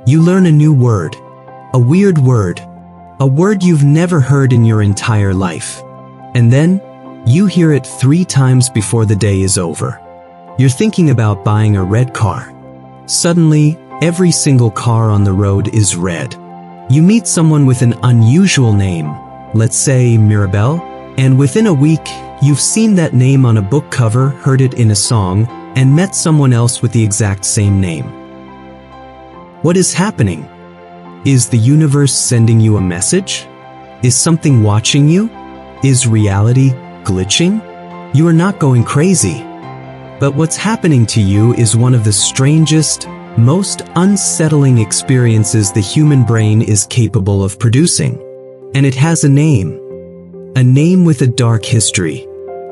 You learn a new word, a weird word, a word you've never heard in your entire life. And then, you hear it 3 times before the day is over. You're thinking about buying a red car. Suddenly, every single car on the road is red. You meet someone with an unusual name, let's say Mirabelle, and within a week, you've seen that name on a book cover, heard it in a song, and met someone else with the exact same name. What is happening? Is the universe sending you a message? Is something watching you? Is reality glitching? You are not going crazy. But what's happening to you is one of the strangest, most unsettling experiences the human brain is capable of producing. And it has a name with a dark history.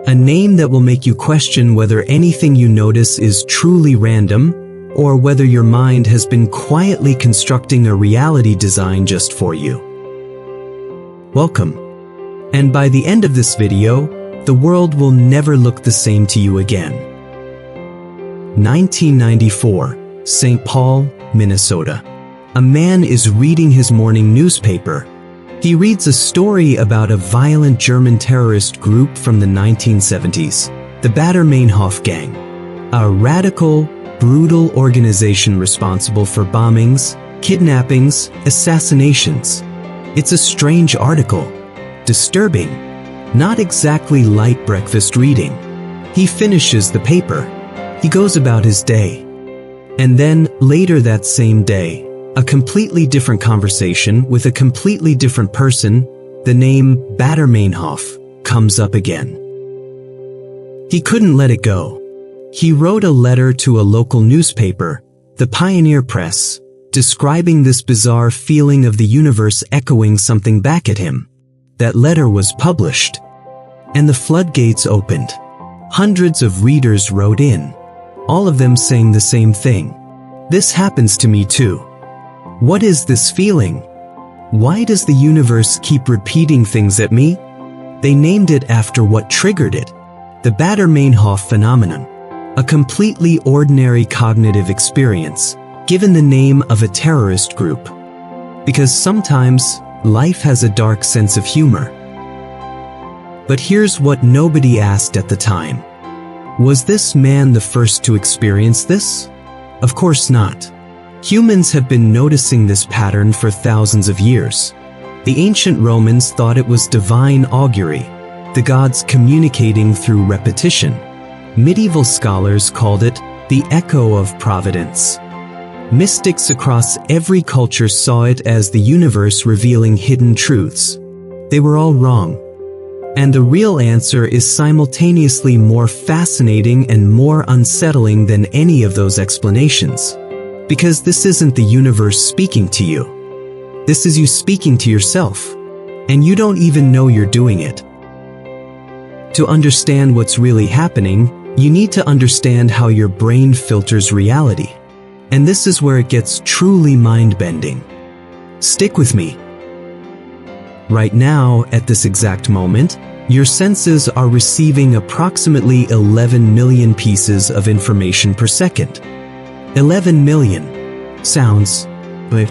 A name that will make you question whether anything you notice is truly random, or whether your mind has been quietly constructing a reality design just for you. Welcome. And by the end of this video, the world will never look the same to you again. 1994, St. Paul, Minnesota. A man is reading his morning newspaper. He reads a story about a violent German terrorist group from the 1970s, the Baader-Meinhof gang, a radical, brutal organization responsible for bombings, kidnappings, assassinations. It's a strange article, disturbing, not exactly light breakfast reading. He finishes the paper. He goes about his day. And then, later that same day, a completely different conversation with a completely different person, the name Baader-Meinhof, comes up again. He couldn't let it go. He wrote a letter to a local newspaper, the Pioneer Press, describing this bizarre feeling of the universe echoing something back at him. That letter was published, and the floodgates opened. Hundreds of readers wrote in, all of them saying the same thing. This happens to me too. What is this feeling? Why does the universe keep repeating things at me? They named it after what triggered it, the Baader-Meinhof Phenomenon. A completely ordinary cognitive experience, given the name of a terrorist group. Because sometimes, life has a dark sense of humor. But here's what nobody asked at the time. Was this man the first to experience this? Of course not. Humans have been noticing this pattern for thousands of years. The ancient Romans thought it was divine augury, the gods communicating through repetition. Medieval scholars called it the echo of providence. Mystics across every culture saw it as the universe revealing hidden truths. They were all wrong. And the real answer is simultaneously more fascinating and more unsettling than any of those explanations. Because this isn't the universe speaking to you. This is you speaking to yourself. And you don't even know you're doing it. To understand what's really happening, you need to understand how your brain filters reality. And this is where it gets truly mind-bending. Stick with me. Right now, at this exact moment, your senses are receiving approximately 11 million pieces of information per second. 11 million. Sounds, but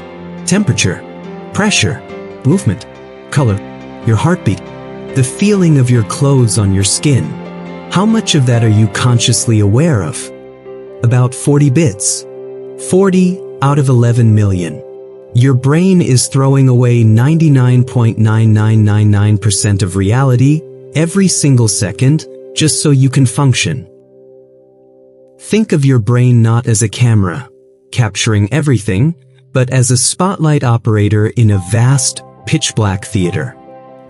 temperature, pressure, movement, color, your heartbeat, the feeling of your clothes on your skin. How much of that are you consciously aware of? About 40 bits. 40 out of 11 million. Your brain is throwing away 99.9999% of reality every single second just so you can function. Think of your brain not as a camera, capturing everything, but as a spotlight operator in a vast, pitch-black theater.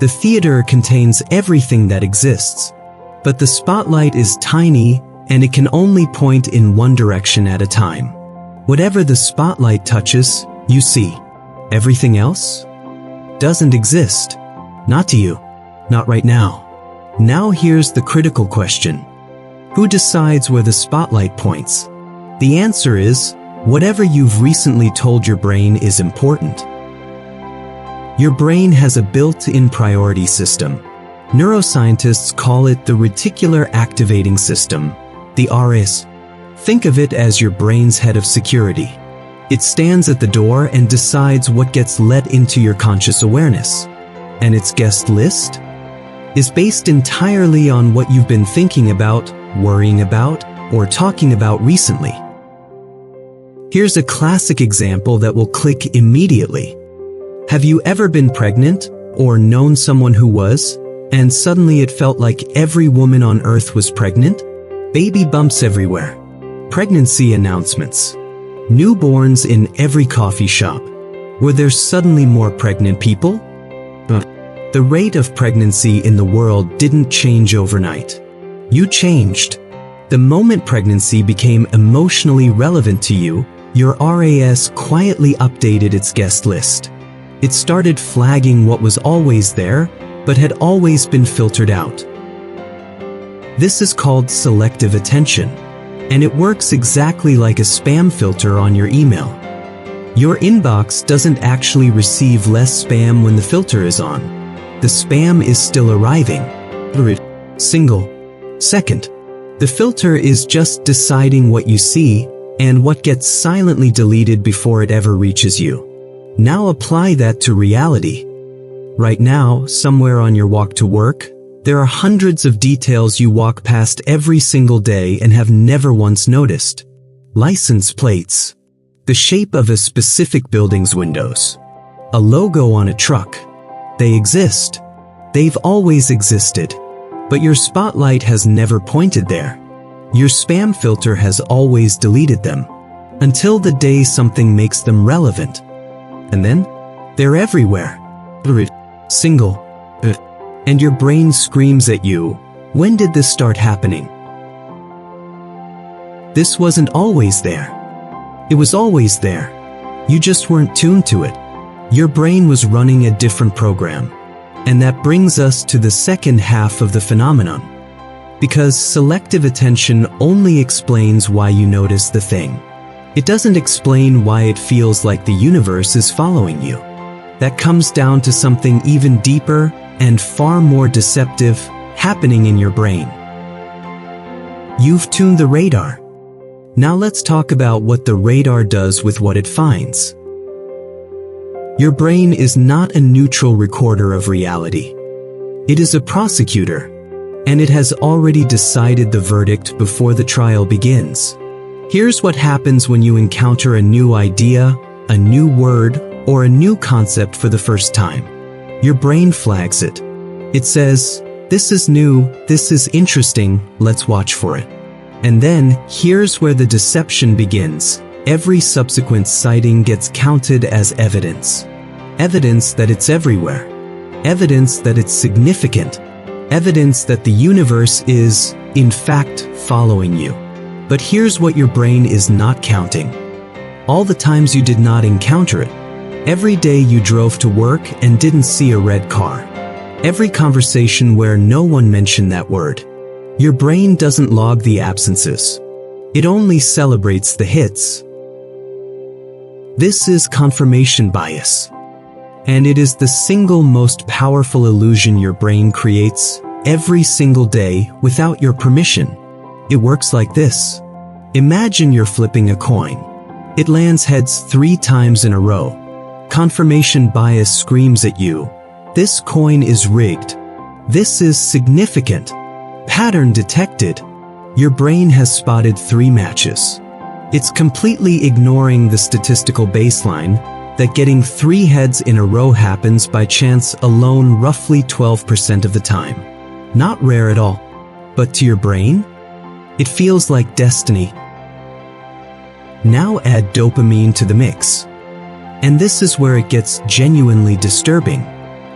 The theater contains everything that exists. But the spotlight is tiny, and it can only point in one direction at a time. Whatever the spotlight touches, you see. Everything else doesn't exist. Not to you. Not right now. Now here's the critical question. Who decides where the spotlight points? The answer is, whatever you've recently told your brain is important. Your brain has a built-in priority system. Neuroscientists call it the reticular activating system, the RS. Think of it as your brain's head of security. It stands at the door and decides what gets let into your conscious awareness. And its guest list is based entirely on what you've been thinking about, worrying about, or talking about recently. Here's a classic example that will click immediately. Have you ever been pregnant or known someone who was, and suddenly it felt like every woman on earth was pregnant? Baby bumps everywhere, pregnancy announcements, newborns in every coffee shop. Were there suddenly more pregnant people? The rate of pregnancy in the world didn't change overnight. You changed. The moment pregnancy became emotionally relevant to you, your RAS quietly updated its guest list. It started flagging what was always there, but had always been filtered out. This is called selective attention, and it works exactly like a spam filter on your email. Your inbox doesn't actually receive less spam when the filter is on. The spam is still arriving. Single second. The filter is just deciding what you see and what gets silently deleted before it ever reaches you. Now apply that to reality. Right now, somewhere on your walk to work, there are hundreds of details you walk past every single day and have never once noticed. License plates, the shape of a specific building's windows, a logo on a truck. They exist. They've always existed. But your spotlight has never pointed there. Your spam filter has always deleted them, until the day something makes them relevant. And then, they're everywhere. Single. And your brain screams at you, when did this start happening? This wasn't always there. It was always there. You just weren't tuned to it. Your brain was running a different program. And that brings us to the second half of the phenomenon. Because selective attention only explains why you notice the thing. It doesn't explain why it feels like the universe is following you. That comes down to something even deeper and far more deceptive happening in your brain. You've tuned the radar. Now let's talk about what the radar does with what it finds. Your brain is not a neutral recorder of reality. It is a prosecutor, and it has already decided the verdict before the trial begins. Here's what happens when you encounter a new idea, a new word, or a new concept for the first time. Your brain flags it. It says, "This is new, this is interesting, let's watch for it." And then, here's where the deception begins. Every subsequent sighting gets counted as evidence. Evidence that it's everywhere. Evidence that it's significant. Evidence that the universe is, in fact, following you. But here's what your brain is not counting. All the times you did not encounter it. Every day you drove to work and didn't see a red car. Every conversation where no one mentioned that word. Your brain doesn't log the absences. It only celebrates the hits. This is confirmation bias. And it is the single most powerful illusion your brain creates every single day without your permission. It works like this. Imagine you're flipping a coin. It lands heads 3 times in a row. Confirmation bias screams at you. This coin is rigged. This is significant. Pattern detected. Your brain has spotted 3 matches. It's completely ignoring the statistical baseline that getting 3 heads in a row happens by chance alone roughly 12% of the time. Not rare at all. But to your brain, it feels like destiny. Now add dopamine to the mix. And this is where it gets genuinely disturbing.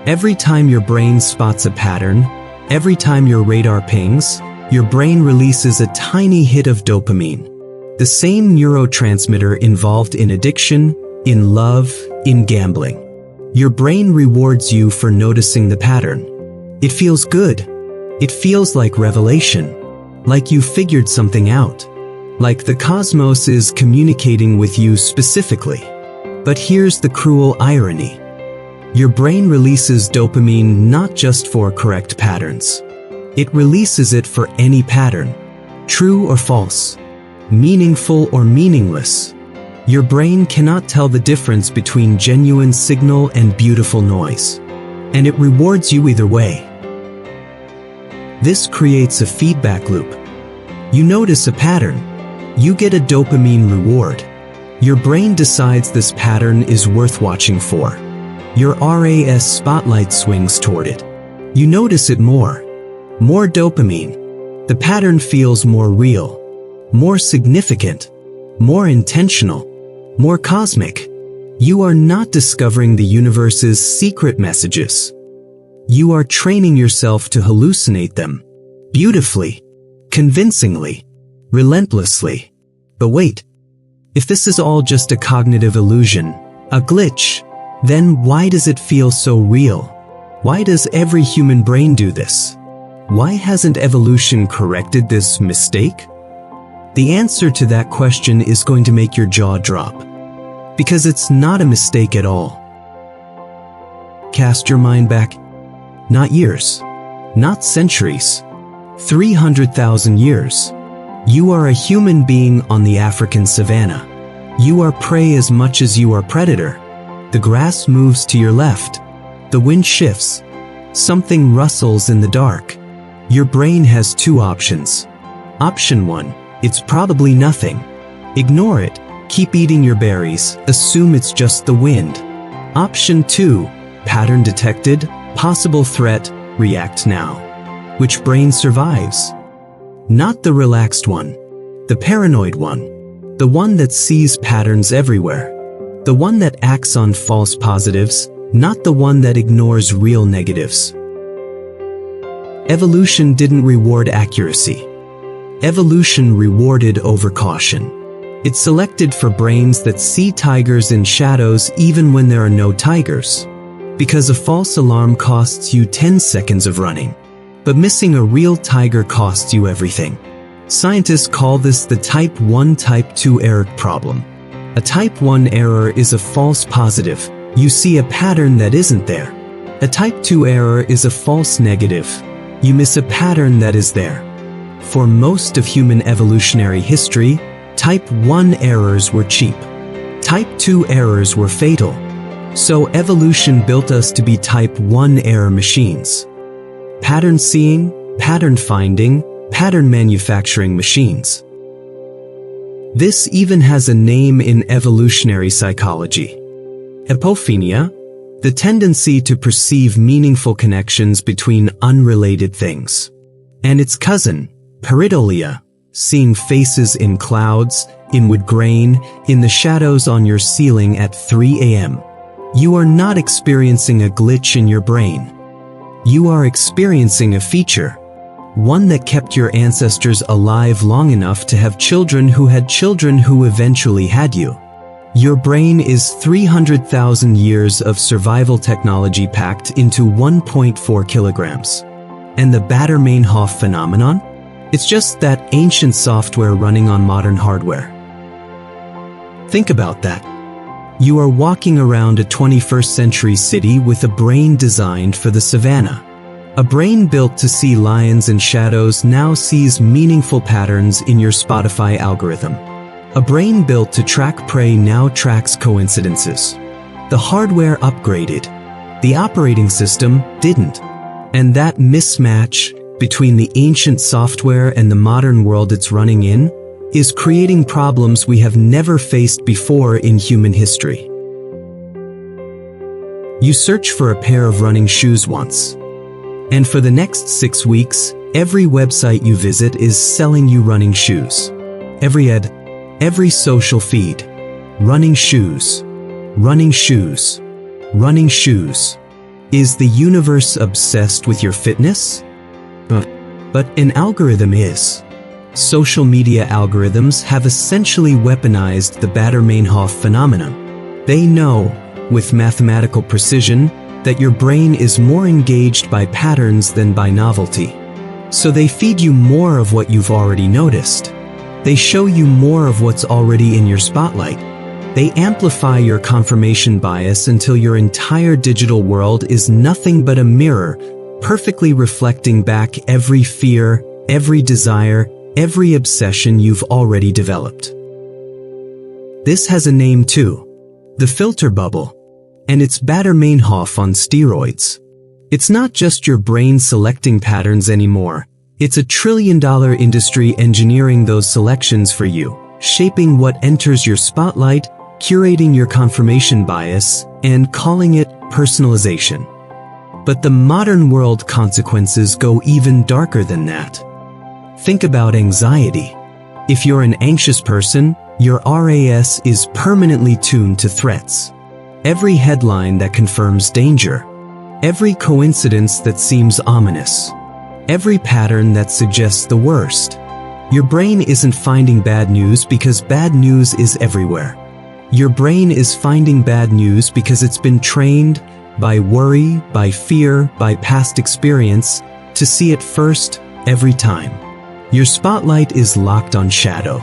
Every time your brain spots a pattern, every time your radar pings, your brain releases a tiny hit of dopamine. The same neurotransmitter involved in addiction, in love, in gambling. Your brain rewards you for noticing the pattern. It feels good. It feels like revelation. Like you figured something out. Like the cosmos is communicating with you specifically. But here's the cruel irony. Your brain releases dopamine not just for correct patterns. It releases it for any pattern. True or false. Meaningful or meaningless. Your brain cannot tell the difference between genuine signal and beautiful noise, and it rewards you either way. This creates a feedback loop. You notice a pattern. You get a dopamine reward. Your brain decides this pattern is worth watching for. Your RAS spotlight swings toward it. You notice it more. More dopamine. The pattern feels more real, more significant, more intentional, more cosmic. You are not discovering the universe's secret messages. You are training yourself to hallucinate them. Beautifully, convincingly, relentlessly. But wait, if this is all just a cognitive illusion, a glitch, then why does it feel so real? Why does every human brain do this? Why hasn't evolution corrected this mistake? The answer to that question is going to make your jaw drop. Because it's not a mistake at all. Cast your mind back. Not years. Not centuries. 300,000 years. You are a human being on the African savanna. You are prey as much as you are predator. The grass moves to your left. The wind shifts. Something rustles in the dark. Your brain has two options. Option 1, it's probably nothing. Ignore it. Keep eating your berries. Assume it's just the wind. Option 2, pattern detected. Possible threat. React now. Which brain survives? Not the relaxed one. The paranoid one. The one that sees patterns everywhere. The one that acts on false positives, not the one that ignores real negatives. Evolution didn't reward accuracy. Evolution rewarded overcaution. It selected for brains that see tigers in shadows even when there are no tigers. Because a false alarm costs you 10 seconds of running. But missing a real tiger costs you everything. Scientists call this the type 1 type 2 error problem. A type 1 error is a false positive. You see a pattern that isn't there. A type 2 error is a false negative. You miss a pattern that is there. For most of human evolutionary history, type 1 errors were cheap. Type 2 errors were fatal. So evolution built us to be type 1 error machines. Pattern seeing, pattern finding, pattern manufacturing machines. This even has a name in evolutionary psychology. Epophenia, the tendency to perceive meaningful connections between unrelated things. And its cousin, pareidolia, seeing faces in clouds, in wood grain, in the shadows on your ceiling at 3 a.m. You are not experiencing a glitch in your brain. You are experiencing a feature, one that kept your ancestors alive long enough to have children who had children who eventually had you. Your brain is 300,000 years of survival technology packed into 1.4 kilograms. And the Baader-Meinhof Phenomenon? It's just that ancient software running on modern hardware. Think about that. You are walking around a 21st century city with a brain designed for the savannah. A brain built to see lions and shadows now sees meaningful patterns in your Spotify algorithm. A brain built to track prey now tracks coincidences. The hardware upgraded. The operating system didn't. And that mismatch between the ancient software and the modern world it's running in is creating problems we have never faced before in human history. You search for a pair of running shoes once. And for the next 6 weeks, every website you visit is selling you running shoes. Every ad, every social feed. Running shoes. Running shoes. Running shoes. Is the universe obsessed with your fitness? But an algorithm is. Social media algorithms have essentially weaponized the Baader-Meinhof phenomenon. They know, with mathematical precision, that your brain is more engaged by patterns than by novelty. So they feed you more of what you've already noticed. They show you more of what's already in your spotlight. They amplify your confirmation bias until your entire digital world is nothing but a mirror, perfectly reflecting back every fear, every desire, every obsession you've already developed. This has a name too. The filter bubble. And it's Baader-Meinhof on steroids. It's not just your brain selecting patterns anymore. It's $1 trillion industry engineering those selections for you, shaping what enters your spotlight, curating your confirmation bias, and calling it personalization. But the modern world consequences go even darker than that. Think about anxiety. If you're an anxious person, your RAS is permanently tuned to threats. Every headline that confirms danger. Every coincidence that seems ominous. Every pattern that suggests the worst. Your brain isn't finding bad news because bad news is everywhere. Your brain is finding bad news because it's been trained by worry, by fear, by past experience to see it first every time. Your spotlight is locked on shadow.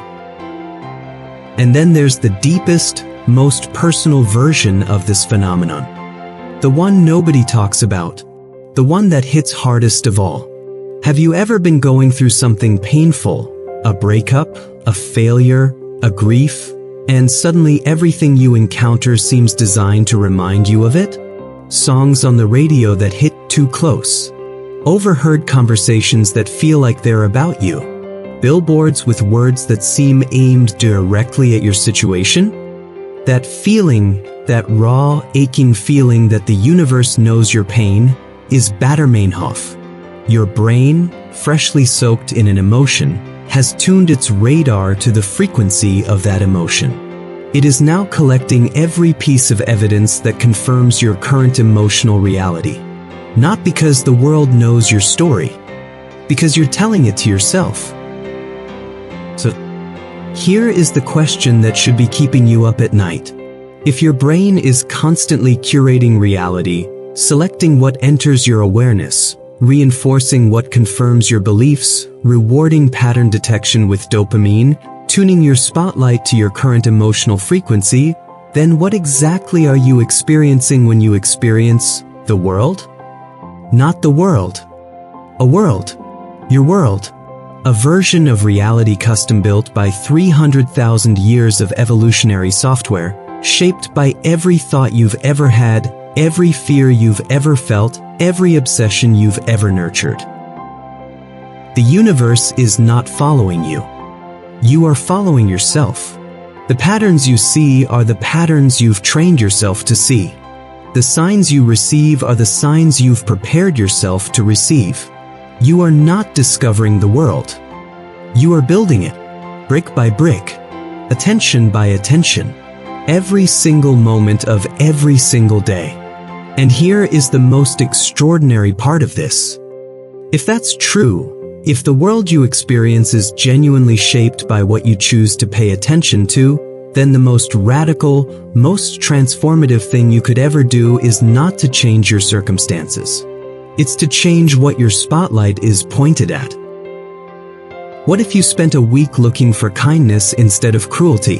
And then there's the deepest, most personal version of this phenomenon. The one nobody talks about. The one that hits hardest of all. Have you ever been going through something painful? A breakup? A failure? A grief? And suddenly everything you encounter seems designed to remind you of it? Songs on the radio that hit too close. Overheard conversations that feel like they're about you. Billboards with words that seem aimed directly at your situation. That feeling, that raw, aching feeling that the universe knows your pain, is Baader-Meinhof. Your brain, freshly soaked in an emotion, has tuned its radar to the frequency of that emotion. It is now collecting every piece of evidence that confirms your current emotional reality. Not because the world knows your story, because you're telling it to yourself. So, here is the question that should be keeping you up at night. If your brain is constantly curating reality, selecting what enters your awareness, reinforcing what confirms your beliefs, rewarding pattern detection with dopamine, tuning your spotlight to your current emotional frequency, then what exactly are you experiencing when you experience the world? Not the world. A world. Your world. A version of reality custom-built by 300,000 years of evolutionary software, shaped by every thought you've ever had, every fear you've ever felt, every obsession you've ever nurtured. The universe is not following you. You are following yourself. The patterns you see are the patterns you've trained yourself to see. The signs you receive are the signs you've prepared yourself to receive. You are not discovering the world. You are building it, brick by brick, attention by attention, every single moment of every single day. And here is the most extraordinary part of this. If that's true, if the world you experience is genuinely shaped by what you choose to pay attention to, then the most radical, most transformative thing you could ever do is not to change your circumstances. It's to change what your spotlight is pointed at. What if you spent a week looking for kindness instead of cruelty?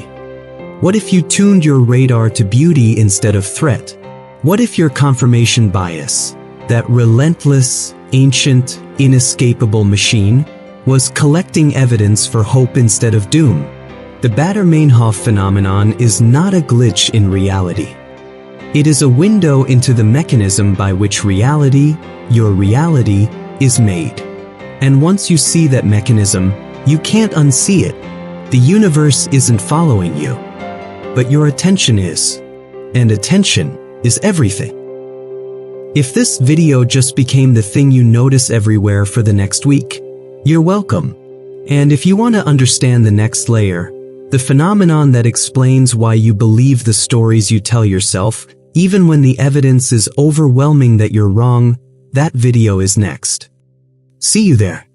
What if you tuned your radar to beauty instead of threat? What if your confirmation bias, that relentless, ancient, inescapable machine, was collecting evidence for hope instead of doom? The Baader-Meinhof phenomenon is not a glitch in reality. It is a window into the mechanism by which reality, your reality, is made. And once you see that mechanism, you can't unsee it. The universe isn't following you, but your attention is. And attention is everything. If this video just became the thing you notice everywhere for the next week, you're welcome. And if you want to understand the next layer, the phenomenon that explains why you believe the stories you tell yourself, even when the evidence is overwhelming that you're wrong, that video is next. See you there.